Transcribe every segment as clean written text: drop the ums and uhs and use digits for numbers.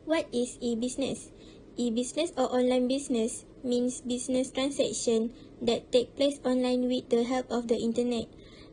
What is e-business? E-business or online business means business transaction that take place online with the help of the internet.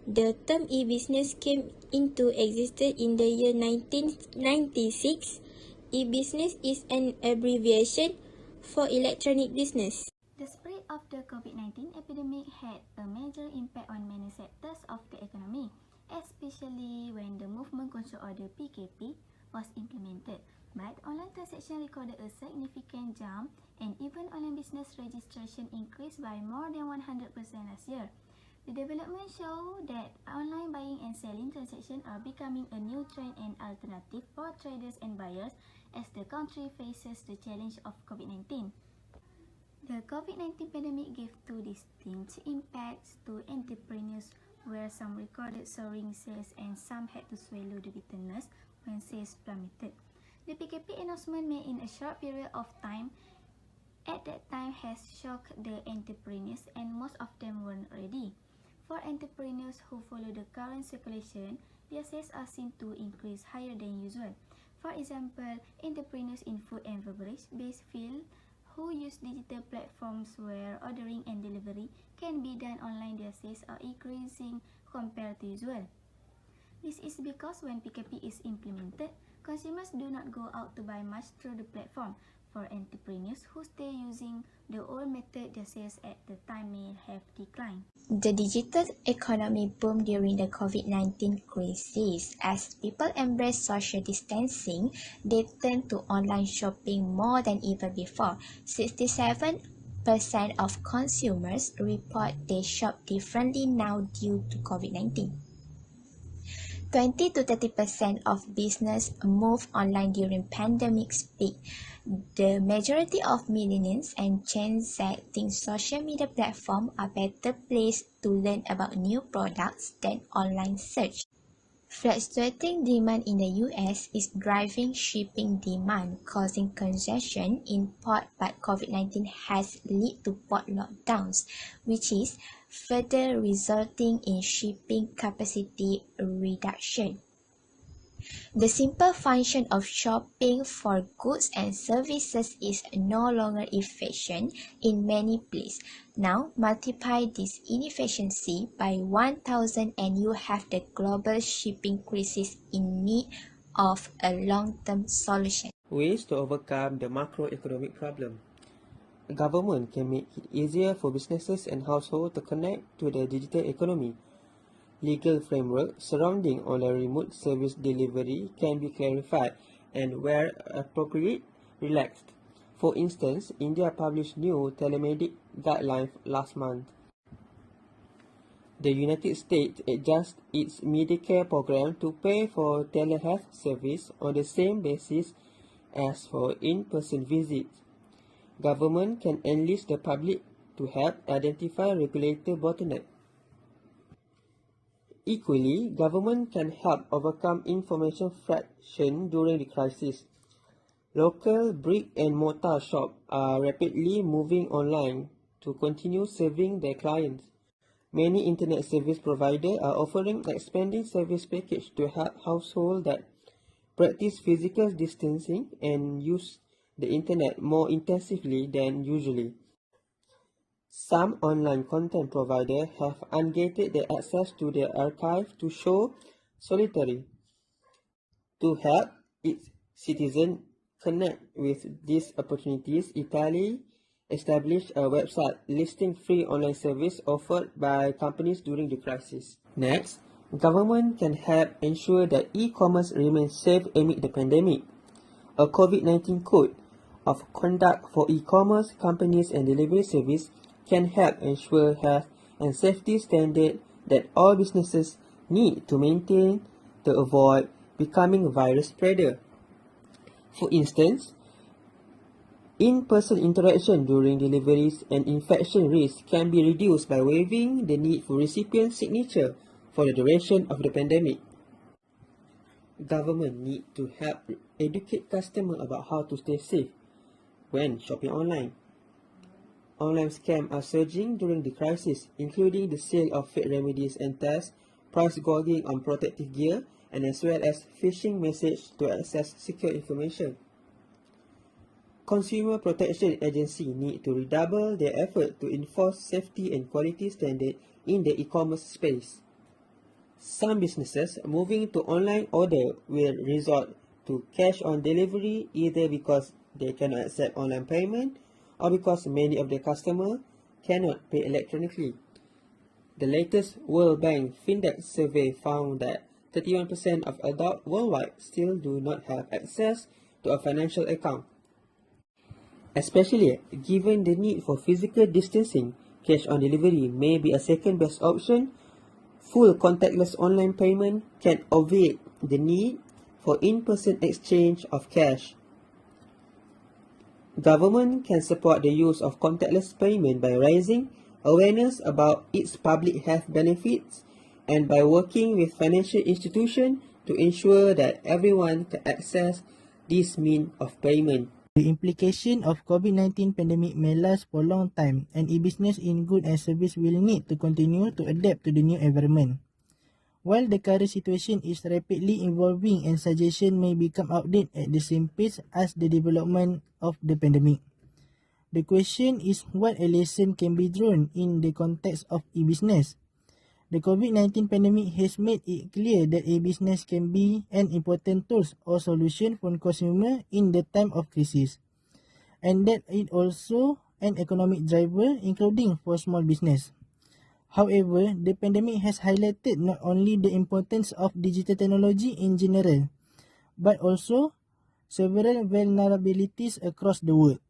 The term e-business came into existence in the year 1996. E-business is an abbreviation for electronic business. The spread of the COVID-19 epidemic had a major impact on many sectors of the economy, especially when the movement control order PKP was implemented. But online transaction recorded a significant jump, and even online business registration increased by more than 100% last year. The development show that online buying and selling transactions are becoming a new trend and alternative for traders and buyers as the country faces the challenge of COVID-19. The COVID-19 pandemic gave two distinct impacts to entrepreneurs, where some recorded soaring sales and some had to swallow the bitterness when sales plummeted. The PKP announcement made in a short period of time at that time has shocked the entrepreneurs, and most of them weren't ready. For entrepreneurs who follow the current circulation, their sales are seen to increase higher than usual. For example, entrepreneurs in food and beverage-based field who use digital platforms where ordering and delivery can be done online, their sales are increasing compared to usual. This is because when PKP is implemented, consumers do not go out to buy much through the platform. For entrepreneurs who stay using the old method, their sales at the time may have declined. The digital economy boomed during the COVID-19 crisis. As people embraced social distancing, they turned to online shopping more than ever before. 67% of consumers report they shop differently now due to COVID-19. 20 to 30% of business move online during pandemic's peak. The majority of millennials and Gen Z think social media platforms are better placed to learn about new products than online search. Fluctuating demand in the US is driving shipping demand, causing congestion in port, but COVID-19 has led to port lockdowns, which is further resulting in shipping capacity reduction. The simple function of shopping for goods and services is no longer efficient in many places. Now, multiply this inefficiency by 1,000 and you have the global shipping crisis in need of a long-term solution. Ways to overcome the macroeconomic problem. The government can make it easier for businesses and households to connect to the digital economy. Legal framework surrounding online remote service delivery can be clarified and, where appropriate, relaxed. For instance, India published new telemedic guidelines last month. The United States adjusts its Medicare program to pay for telehealth service on the same basis as for in-person visits. Government can enlist the public to help identify regulator bottlenecks. Equally, government can help overcome information fraction during the crisis. Local brick-and-mortar shops are rapidly moving online to continue serving their clients. Many internet service providers are offering expanding service package to help households that practice physical distancing and use the internet more intensively than usually. Some online content providers have ungated their access to their archive to show solidarity. To help its citizens connect with these opportunities, Italy established a website listing free online service offered by companies during the crisis. Next, government can help ensure that e-commerce remains safe amid the pandemic. A COVID-19 code of conduct for e-commerce companies and delivery service can help ensure health and safety standards that all businesses need to maintain to avoid becoming a virus spreader. For instance, in-person interaction during deliveries and infection risk can be reduced by waiving the need for recipient signature for the duration of the pandemic. Government need to help educate customers about how to stay safe when shopping online. Online scams are surging during the crisis, including the sale of fake remedies and tests, price gouging on protective gear, and as well as phishing messages to access secure information. Consumer Protection Agency need to redouble their effort to enforce safety and quality standards in the e-commerce space. Some businesses moving to online order will resort to cash on delivery either because they cannot accept online payment or because many of their customers cannot pay electronically. The latest World Bank Findex survey found that 31% of adults worldwide still do not have access to a financial account. Especially given the need for physical distancing, cash on delivery may be a second best option. Full contactless online payment can obviate the need for in-person exchange of cash. Government can support the use of contactless payment by raising awareness about its public health benefits and by working with financial institutions to ensure that everyone can access this means of payment. The implication of COVID-19 pandemic may last for a long time, and e-business in goods and service will need to continue to adapt to the new environment. While the current situation is rapidly evolving and suggestions may become outdated at the same pace as the development of the pandemic, the question is what a lesson can be drawn in the context of e-business. The COVID-19 pandemic has made it clear that e-business can be an important tool or solution for consumers in the time of crisis, and that it also an economic driver, including for small business. However, the pandemic has highlighted not only the importance of digital technology in general, but also several vulnerabilities across the world.